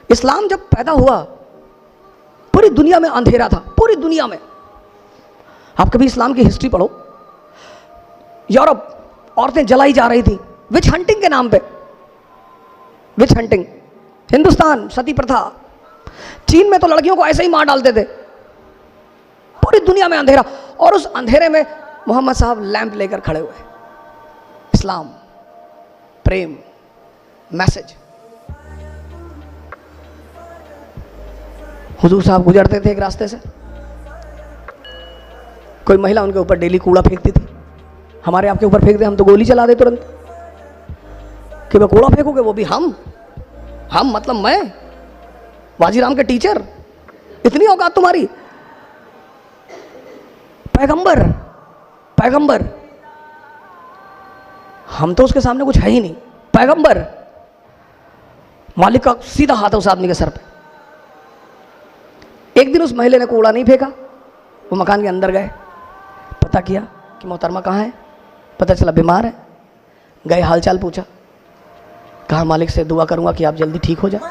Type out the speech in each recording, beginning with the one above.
इस्लाम जब पैदा हुआ पूरी दुनिया में अंधेरा था, पूरी दुनिया में। आप कभी इस्लाम की हिस्ट्री पढ़ो, यूरोप औरतें जलाई जा रही थी विच हंटिंग के नाम पे, विच हंटिंग। हिंदुस्तान सती प्रथा, चीन में तो लड़कियों को ऐसे ही मार डालते थे। पूरी दुनिया में अंधेरा, और उस अंधेरे में मोहम्मद साहब लैंप लेकर खड़े हुए। इस्लाम, प्रेम, मैसेज। हुजूर साहब गुजरते थे एक रास्ते से, कोई महिला उनके ऊपर डेली कूड़ा फेंकती थी। हमारे आपके ऊपर फेंक दे हम तो गोली चला दे तुरंत, कि वह कूड़ा फेंकोगे, वो भी हम मतलब मैं, वाजीराम के टीचर, इतनी औकात तुम्हारी। पैगंबर, पैगंबर, हम तो उसके सामने कुछ है ही नहीं। पैगंबर, मालिक का सीधा हाथ है उस आदमी के सर पे। एक दिन उस महिला ने कूड़ा नहीं फेंका, वो मकान के अंदर गए, पता किया कि मोहतरमा कहाँ है, पता चला बीमार है। गए, हालचाल पूछा, कहा मालिक से दुआ करूंगा कि आप जल्दी ठीक हो जाए।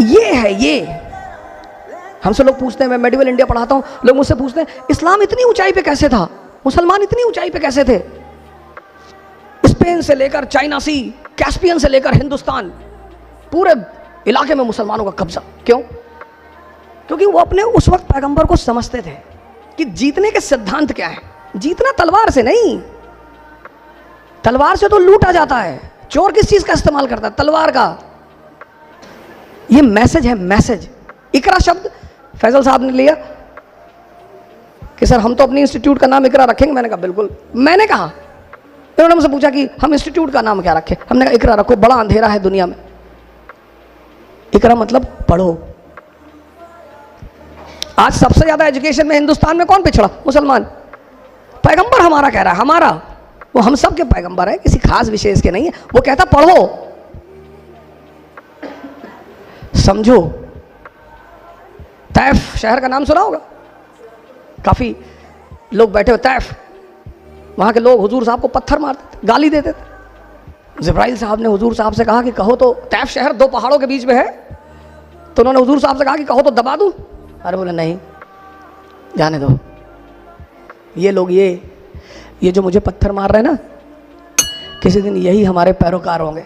ये है, ये हमसे लोग पूछते हैं, मैं मेडिवल इंडिया पढ़ाता हूं, लोग मुझसे पूछते हैं इस्लाम इतनी ऊंचाई पे कैसे था, मुसलमान इतनी ऊंचाई पे कैसे थे। स्पेन से लेकर चाइना सी, कैस्पियन से लेकर हिंदुस्तान, पूरे इलाके में मुसलमानों का कब्जा। क्यों? क्योंकि वो अपने उस वक्त पैगंबर को समझते थे कि जीतने के सिद्धांत क्या है। जीतना तलवार से नहीं, तलवार से तो लूटा जाता है। चोर किस चीज का इस्तेमाल करता है? तलवार का। ये मैसेज है, मैसेज। इकरा शब्द फैजल साहब ने लिया कि सर हम तो अपनी इंस्टीट्यूट का नाम इकरा रखेंगे। मैंने कहा बिल्कुल। मैंने कहा, इन्होंने मुझसे पूछा कि हम इंस्टीट्यूट का नाम क्या रखें, हमने कहा इकरा रखो, बड़ा अंधेरा है दुनिया में। इकरा मतलब पढ़ो। आज सबसे ज्यादा एजुकेशन में हिंदुस्तान में कौन पिछड़ा? मुसलमान। पैगंबर हमारा कह रहा है, हमारा, वो हम सब के पैगंबर है, किसी खास विशेष के नहीं है। वो कहता पढ़ो, समझो। तैफ शहर का नाम सुना होगा, काफी लोग बैठे हो। तैफ, वहां के लोग हुजूर साहब को पत्थर मारते थे, गाली देते थे। जिब्राइल साहब ने हुजूर साहब से कहा कि कहो तो, तैफ शहर दो पहाड़ों के बीच में है, तो उन्होंने हुजूर साहब से कहा कि कहो तो दबा दूं। अरे बोले नहीं, जाने दो। ये लोग, ये जो मुझे पत्थर मार रहे हैं ना, किसी दिन यही हमारे पैरोकार होंगे।